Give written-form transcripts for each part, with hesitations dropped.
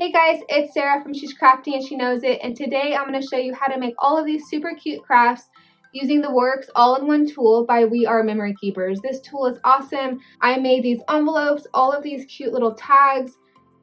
Hey guys, it's Sarah from She's Crafty and She Knows It, and today I'm going to show you how to make all of these super cute crafts using the Works all-in-one tool by We Are Memory Keepers. This tool is awesome. I made these envelopes, all of these cute little tags,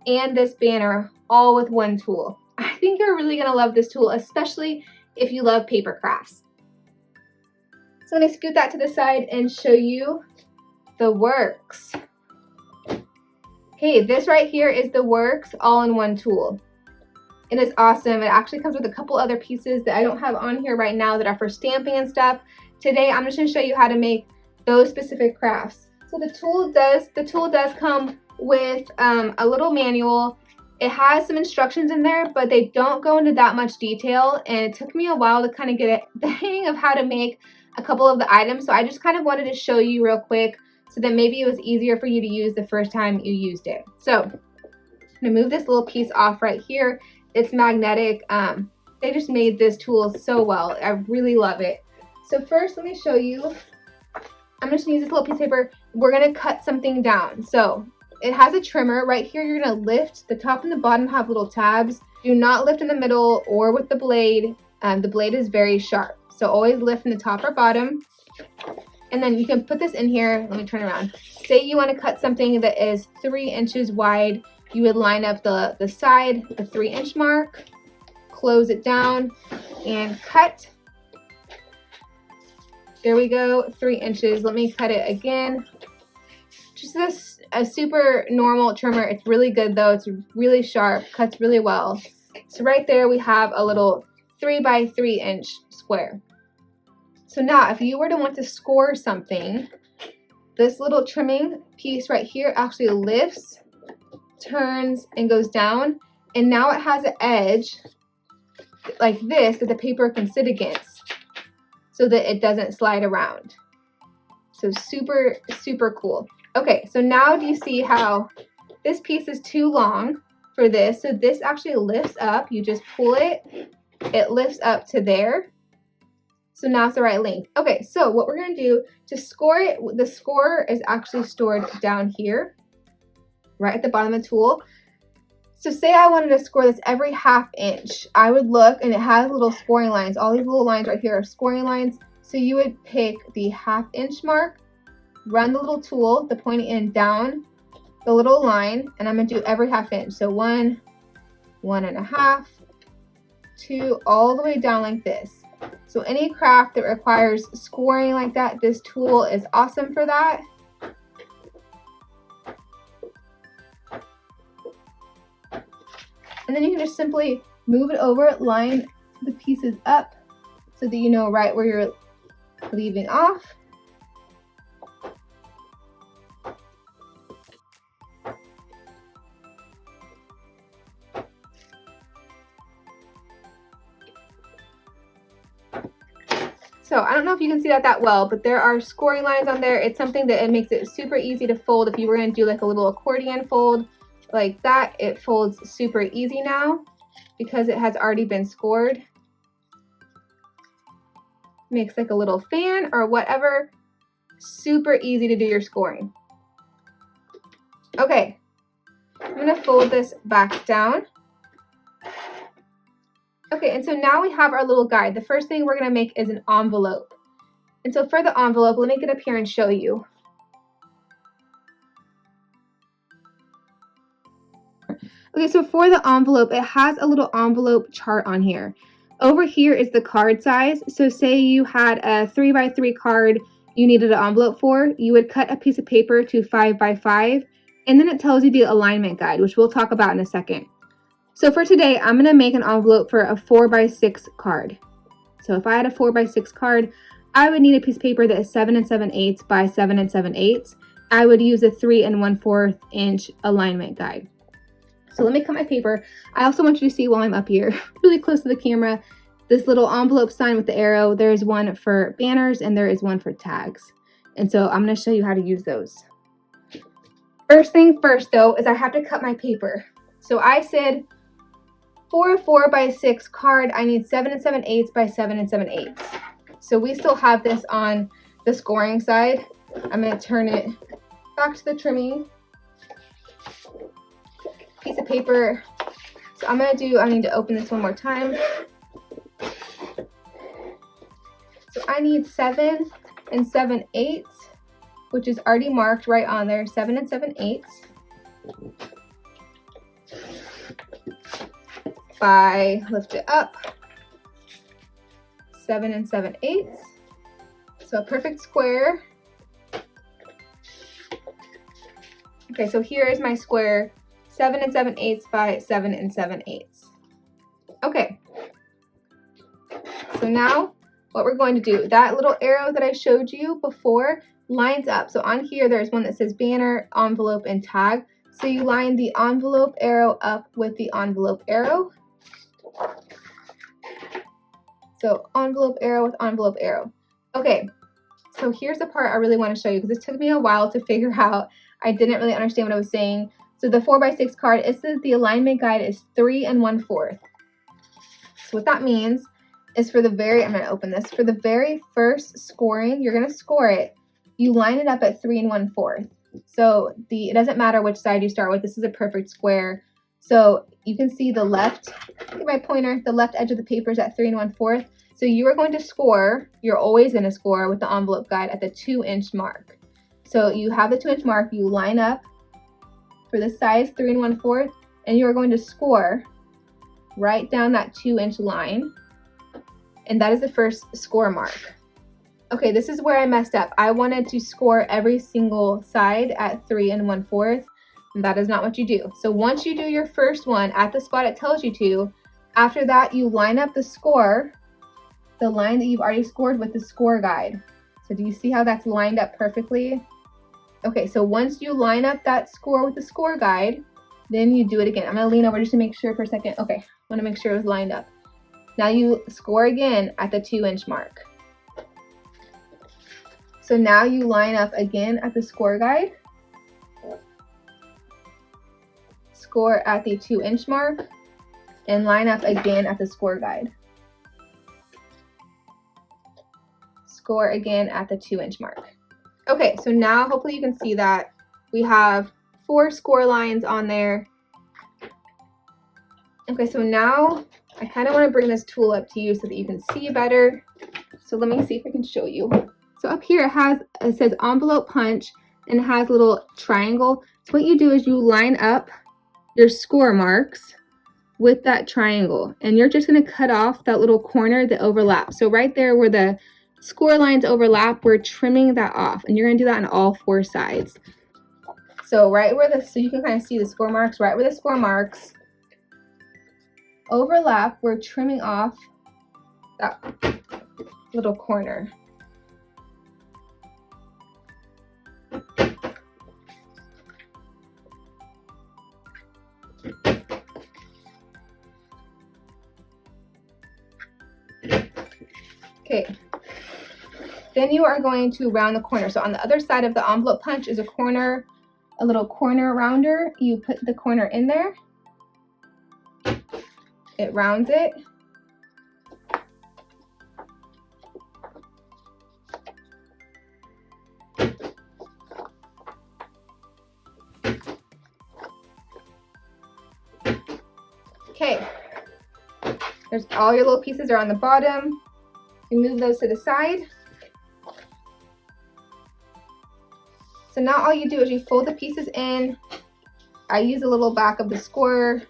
and this banner all with one tool. I think you're really going to love this tool, especially if you love paper crafts. So I'm going to scoot that to the side and show you the Works. Okay, this right here is the Works all-in-one tool. It is awesome. It actually comes with a couple other pieces that I don't have on here right now that are for stamping and stuff. Today, I'm just going to show you how to make those specific crafts. So the tool does come with a little manual. It has some instructions in there, but they don't go into that much detail. And it took me a while to kind of get the hang of how to make a couple of the items. So I just kind of wanted to show you real quick, so that maybe it was easier for you to use the first time you used it. So I'm gonna move this little piece off right here. It's magnetic. They just made this tool so well. I really love it. So first, let me show you. I'm just gonna use this little piece of paper. We're gonna cut something down. So it has a trimmer. Right here, you're gonna lift. The top and the bottom have little tabs. Do not lift in the middle or with the blade. The blade is very sharp. So always lift from the top or bottom. And then you can put this in here. Let me turn around. Say you want to cut something that is 3 inches wide. You would line up the side, the 3-inch mark, close it down, and cut. There we go, 3 inches. Let me cut it again. Just a super normal trimmer. It's really good though. It's really sharp, cuts really well. So right there we have a little 3 by 3 inch square. So now if you were to want to score something, this little trimming piece right here actually lifts, turns, and goes down. And now it has an edge like this that the paper can sit against so that it doesn't slide around. So super, super cool. Okay, so now do you see how this piece is too long for this? So this actually lifts up. You just pull it, it lifts up to there. So now it's the right length. Okay, so what we're gonna do to score it, the score is actually stored down here, right at the bottom of the tool. So say I wanted to score this every 1/2 inch. I would look, and it has little scoring lines. All these little lines right here are scoring lines. So you would pick the 1/2 inch mark, run the little tool, the pointy end down the little line, and I'm gonna do every 1/2 inch. So 1, 1.5, 2, all the way down like this. So any craft that requires scoring like that, this tool is awesome for that. And then you can just simply move it over, line the pieces up so that you know right where you're leaving off. So I don't know if you can see that well, but there are scoring lines on there. It's something that it makes it super easy to fold. If you were going to do like a little accordion fold like that, it folds super easy now because it has already been scored. Makes like a little fan or whatever. Super easy to do your scoring. Okay, I'm going to fold this back down. Okay, and so now we have our little guide. The first thing we're going to make is an envelope. And so for the envelope, let me get up here and show you. Okay, so for the envelope, it has a little envelope chart on here. Over here is the card size. So say you had a 3 by 3 card you needed an envelope for, you would cut a piece of paper to 5 by 5, and then it tells you the alignment guide, which we'll talk about in a second. So for today, I'm gonna make an envelope for a 4 by 6 card. So if I had a 4 by 6 card, I would need a piece of paper that is 7 7/8 by 7 7/8. I would use a 3 1/4 inch alignment guide. So let me cut my paper. I also want you to see while I'm up here, really close to the camera, this little envelope sign with the arrow. There's one for banners and there is one for tags. And so I'm gonna show you how to use those. First thing first though, is I have to cut my paper. So I said, for a 4 by 6 card, I need 7 7/8 by 7 7/8. So we still have this on the scoring side. I'm going to turn it back to the trimming. Piece of paper So I need to open this one more time. So I need 7 7/8, which is already marked right on there, 7 7/8. If I lift it up, 7 7/8. So a perfect square. Okay, so here is my square, 7 7/8 by 7 7/8. Okay. So now what we're going to do, that little arrow that I showed you before lines up. So on here, there's one that says banner, envelope, and tag. So you line the envelope arrow up with the envelope arrow. So envelope arrow with envelope arrow. Okay, so here's the part I really want to show you because it took me a while to figure out. I didn't really understand what I was saying. So the 4x6 card, it says the alignment guide is 3 1/4. So what that means is for the very, I'm going to open this, for the very first scoring, you're going to score it, you line it up at 3 1/4. So it doesn't matter which side you start with, this is a perfect square. So you can see the left, look at my pointer, the left edge of the paper is at 3 1/4. So you are going to score, you're always going to score with the envelope guide at the 2-inch mark. So you have the 2-inch mark, you line up for the size 3 1/4, and you are going to score right down that 2-inch line. And that is the first score mark. Okay, this is where I messed up. I wanted to score every single side at 3 1/4. And that is not what you do. So once you do your first one at the spot it tells you to, after that you line up the score, the line that you've already scored with the score guide. So do you see how that's lined up perfectly? Okay, so once you line up that score with the score guide, then you do it again. I'm gonna lean over just to make sure for a second. Okay, I wanna make sure it was lined up. Now you score again at the 2-inch mark. So now you line up again at the score guide. Score at the 2-inch mark and line up again at the score guide. Score again at the 2-inch mark. Okay, so now hopefully you can see that we have 4 score lines on there. Okay, so now I kind of want to bring this tool up to you so that you can see better. So let me see if I can show you. So up here it says envelope punch and it has a little triangle. So what you do is you line up your score marks with that triangle and you're just going to cut off that little corner that overlaps. So right there where the score lines overlap, we're trimming that off, and you're going to do that on all 4 sides. So so you can kind of see the score marks, right where the score marks overlap, we're trimming off that little corner. Okay, then you are going to round the corner. So on the other side of the envelope punch is a little corner rounder. You put the corner in there. It rounds it. Okay, there's all your little pieces are on the bottom. You move those to the side. So now all you do is you fold the pieces in. I use a little back of the score.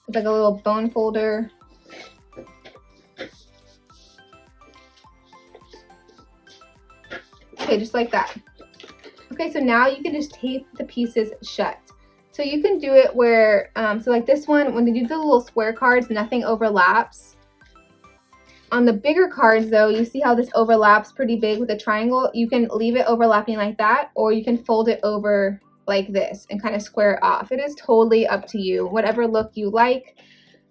It's like a little bone folder. Okay, just like that. Okay, so now you can just tape the pieces shut. So you can do it where, so like this one, when they do the little square cards, nothing overlaps. On the bigger cards though, you see how this overlaps pretty big with a triangle? You can leave it overlapping like that, or you can fold it over like this and kind of square it off. It is totally up to you, whatever look you like.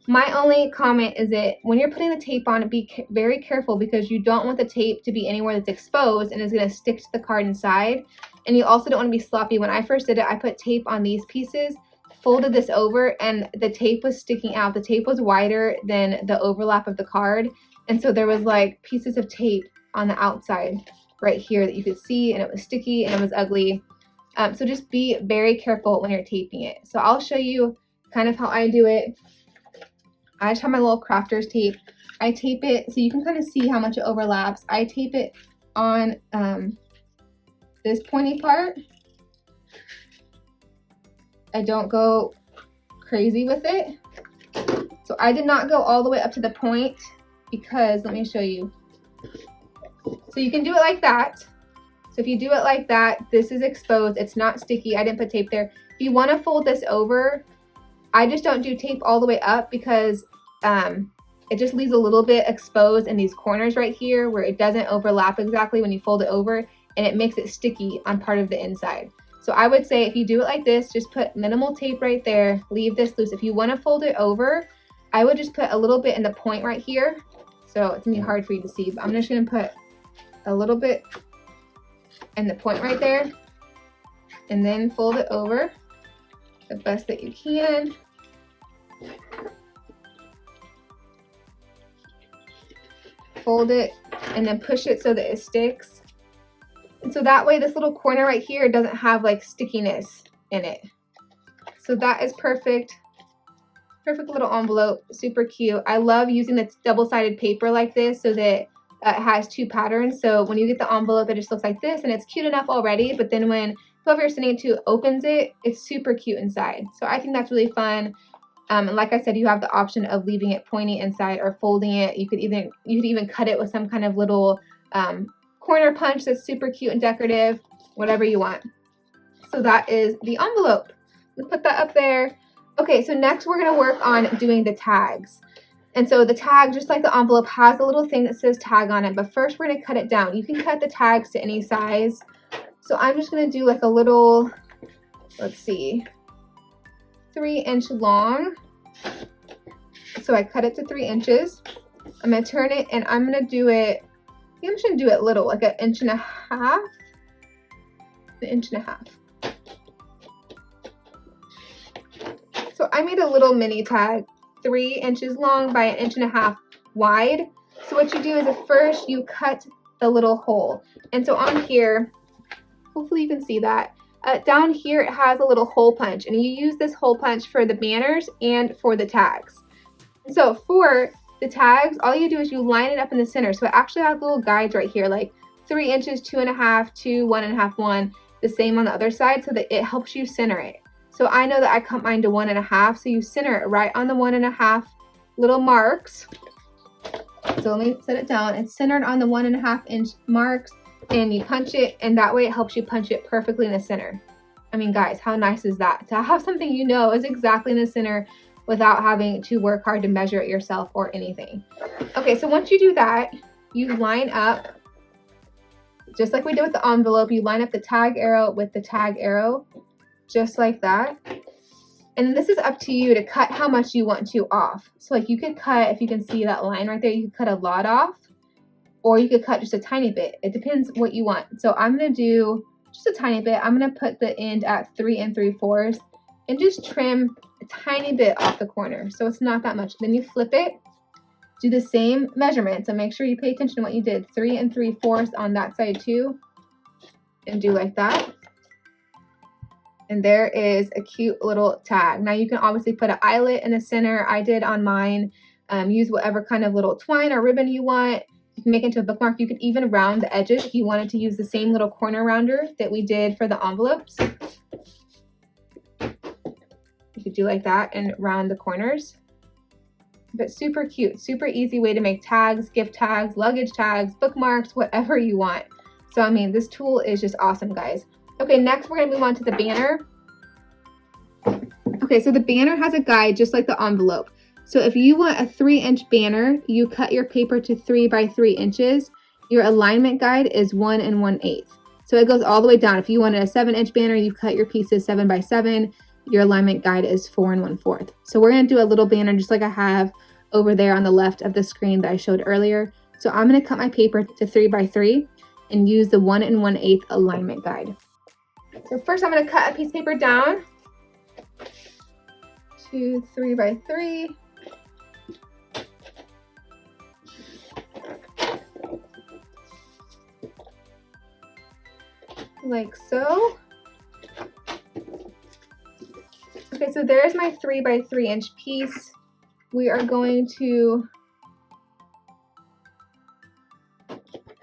My only comment is that when you're putting the tape on, be very careful because you don't want the tape to be anywhere that's exposed and is going to stick to the card inside. And you also don't want to be sloppy. When I first did it, I put tape on these pieces, folded this over, and the tape was sticking out. The tape was wider than the overlap of the card. And so there was like pieces of tape on the outside right here that you could see, and it was sticky and it was ugly. So just be very careful when you're taping it. So I'll show you kind of how I do it. I just have my little crafter's tape. I tape it so you can kind of see how much it overlaps. I tape it on this pointy part. I don't go crazy with it. So I did not go all the way up to the point because, let me show you. So you can do it like that. So if you do it like that, this is exposed. It's not sticky. I didn't put tape there. If you want to fold this over, I just don't do tape all the way up because it just leaves a little bit exposed in these corners right here where it doesn't overlap exactly when you fold it over, and it makes it sticky on part of the inside. So I would say if you do it like this, just put minimal tape right there, leave this loose. If you want to fold it over, I would just put a little bit in the point right here. So it's gonna be hard for you to see, but I'm just gonna put a little bit in the point right there and then fold it over the best that you can. Fold it and then push it so that it sticks. And so that way this little corner right here doesn't have like stickiness in it. So that is perfect. Perfect little envelope, super cute. I love using the double-sided paper like this so that it has two patterns. So when you get the envelope, it just looks like this and it's cute enough already. But then when whoever you're sending it to opens it, it's super cute inside. So I think that's really fun. And like I said, you have the option of leaving it pointy inside or folding it. You could even cut it with some kind of little corner punch that's super cute and decorative, whatever you want. So that is the envelope. Let's put that up there. Okay, so next we're gonna work on doing the tags. And so the tag, just like the envelope, has a little thing that says tag on it, but first we're gonna cut it down. You can cut the tags to any size. So I'm just gonna do like a little, let's see, 3-inch long. So I cut it to 3 inches. I'm gonna turn it and I'm gonna do it, I think I'm just gonna do it little, like 1.5 inches, 1.5 inches. So I made a little mini tag, 3 inches long by 1.5 inches wide. So what you do is at first you cut the little hole. And so on here, hopefully you can see that. Down here it has a little hole punch, and you use this hole punch for the banners and for the tags. So for the tags, all you do is you line it up in the center. So it actually has little guides right here, like 3 inches, 2.5, 2, 1.5, 1, the same on the other side, so that it helps you center it. So I know that I cut mine to 1.5, so you center it right on the 1.5 little marks. So let me set it down. It's centered on the 1.5 inch marks, and you punch it, and that way it helps you punch it perfectly in the center. I mean, guys, how nice is that? To have something you know is exactly in the center without having to work hard to measure it yourself or anything. Okay, so once you do that, you line up, just like we did with the envelope, you line up the tag arrow with the tag arrow, just like that. And this is up to you to cut how much you want to off. So like you could cut, if you can see that line right there, you could cut a lot off, or you could cut just a tiny bit. It depends what you want. So I'm gonna do just a tiny bit. I'm gonna put the end at 3 3/4 and just trim a tiny bit off the corner. So it's not that much. Then you flip it, do the same measurement. So make sure you pay attention to what you did. 3 3/4 on that side too, and do like that. And there is a cute little tag. Now you can obviously put an eyelet in the center. I did on mine. Use whatever kind of little twine or ribbon you want. You can make it into a bookmark. You could even round the edges if you wanted to use the same little corner rounder that we did for the envelopes. You could do like that and round the corners. But super cute, super easy way to make tags, gift tags, luggage tags, bookmarks, whatever you want. So I mean, this tool is just awesome, guys. Okay, next we're gonna move on to the banner. Okay, so the banner has a guide just like the envelope. So if you want a 3-inch banner, you cut your paper to 3 by 3 inches. Your alignment guide is 1 1/8. So it goes all the way down. If you wanted a 7-inch banner, you cut your pieces 7 by 7. Your alignment guide is 4 1/4. So we're gonna do a little banner just like I have over there on the left of the screen that I showed earlier. So I'm gonna cut my paper to 3 by 3 and use the 1 1/8 alignment guide. So first I'm gonna cut a piece of paper down to 3 by 3. Like so. Okay, so there's my 3 by 3 inch piece. we are going to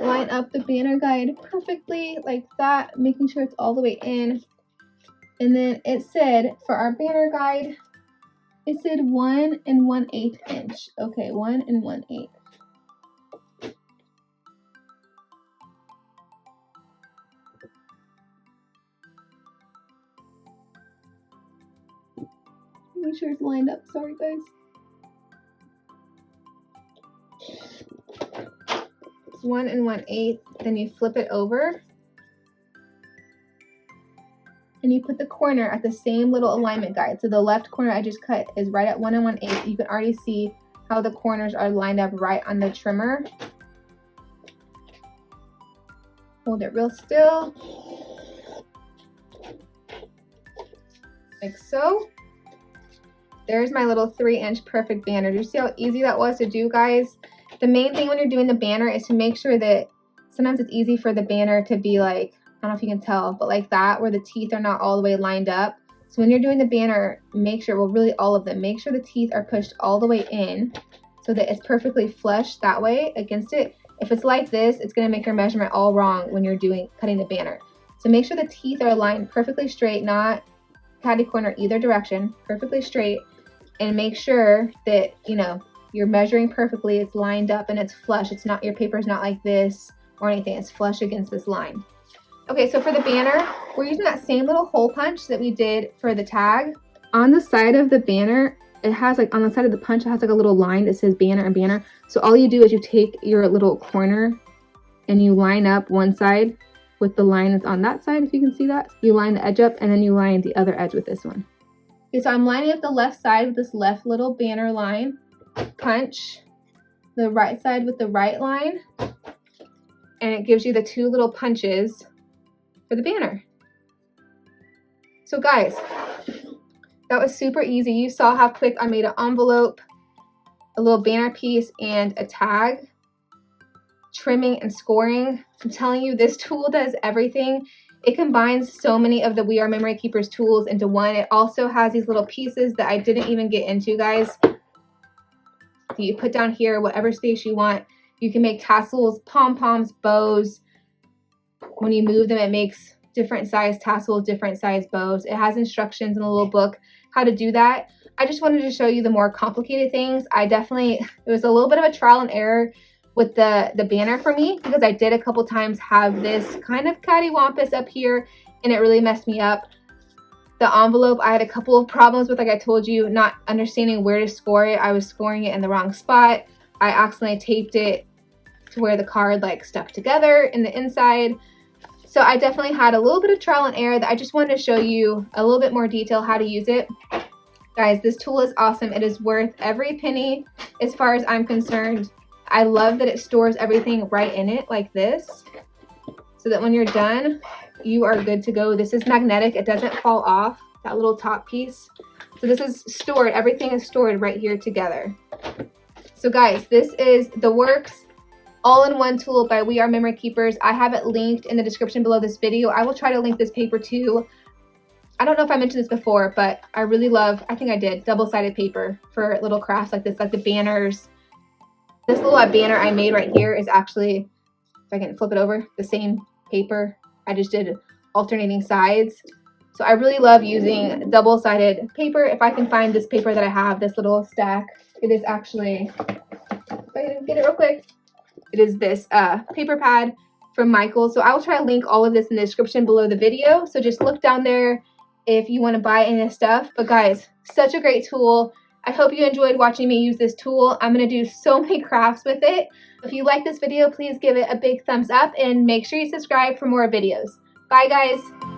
line up the banner guide perfectly like that, making sure it's all the way in. And then it said for our banner guide, it said 1 1/8 inch. Okay, 1 1/8. Make sure it's lined up. Sorry, guys. It's 1 1/8. Then you flip it over. And you put the corner at the same little alignment guide. So the left corner I just cut is right at 1 1/8. You can already see how the corners are lined up right on the trimmer. Hold it real still. Like so. There's my little 3-inch perfect banner. Do you see how easy that was to do, guys? The main thing when you're doing the banner is to make sure that sometimes it's easy for the banner to be like, I don't know if you can tell, but like that, where the teeth are not all the way lined up. So when you're doing the banner, make sure, well, really all of them, make sure the teeth are pushed all the way in so that it's perfectly flush that way against it. If it's like this, it's gonna make your measurement all wrong when you're cutting the banner. So make sure the teeth are aligned perfectly straight, not catty corner either direction, perfectly straight, and make sure that, you know, you're measuring perfectly, it's lined up and it's flush. It's not, your paper's not like this or anything, it's flush against this line. Okay, so for the banner, we're using that same little hole punch that we did for the tag. On the side of the banner, it has like, on the side of the punch, it has like a little line that says banner and banner. So all you do is you take your little corner and you line up one side with the line that's on that side, if you can see that. You line the edge up and then you line the other edge with this one. Okay, so I'm lining up the left side with this left little banner line, punch the right side with the right line, and it gives you the 2 little punches for the banner. So guys, that was super easy. You saw how quick I made an envelope, a little banner piece, and a tag. Trimming and scoring. I'm telling you, this tool does everything. It combines so many of the We Are Memory Keepers tools into one. It also has these little pieces that I didn't even get into, guys. You put down here whatever space you want. You can make tassels, pom-poms, bows. When you move them, it makes different size tassels, different size bows. It has instructions in the little book how to do that. I just wanted to show you the more complicated things. It was a little bit of a trial and error with the banner for me, because I did a couple times have this kind of cattywampus up here and it really messed me up. The envelope, I had a couple of problems with, like I told you, not understanding where to score it. I was scoring it in the wrong spot. I accidentally taped it to where the card like stuck together in the inside. So I definitely had a little bit of trial and error that I just wanted to show you a little bit more detail how to use it. Guys, this tool is awesome. It is worth every penny as far as I'm concerned. I love that it stores everything right in it like this, so that when you're done, you are good to go. This is magnetic. It doesn't fall off, that little top piece. So this is stored. Everything is stored right here together. So guys, this is the Works all-in-one tool by We Are Memory Keepers. I have it linked in the description below this video. I will try to link this paper too. I don't know if I mentioned this before, but I really love, I think I did, double-sided paper for little crafts like this, like the banners. This little banner I made right here is actually, if I can flip it over, the same paper. I just did alternating sides. So I really love using double-sided paper. If I can find this paper that I have, this little stack, it is actually, if I can get it real quick, it is this paper pad from Michael. So I will try to link all of this in the description below the video. So just look down there if you want to buy any of this stuff. But guys, such a great tool. I hope you enjoyed watching me use this tool. I'm going to do so many crafts with it. If you like this video, please give it a big thumbs up and make sure you subscribe for more videos. Bye guys.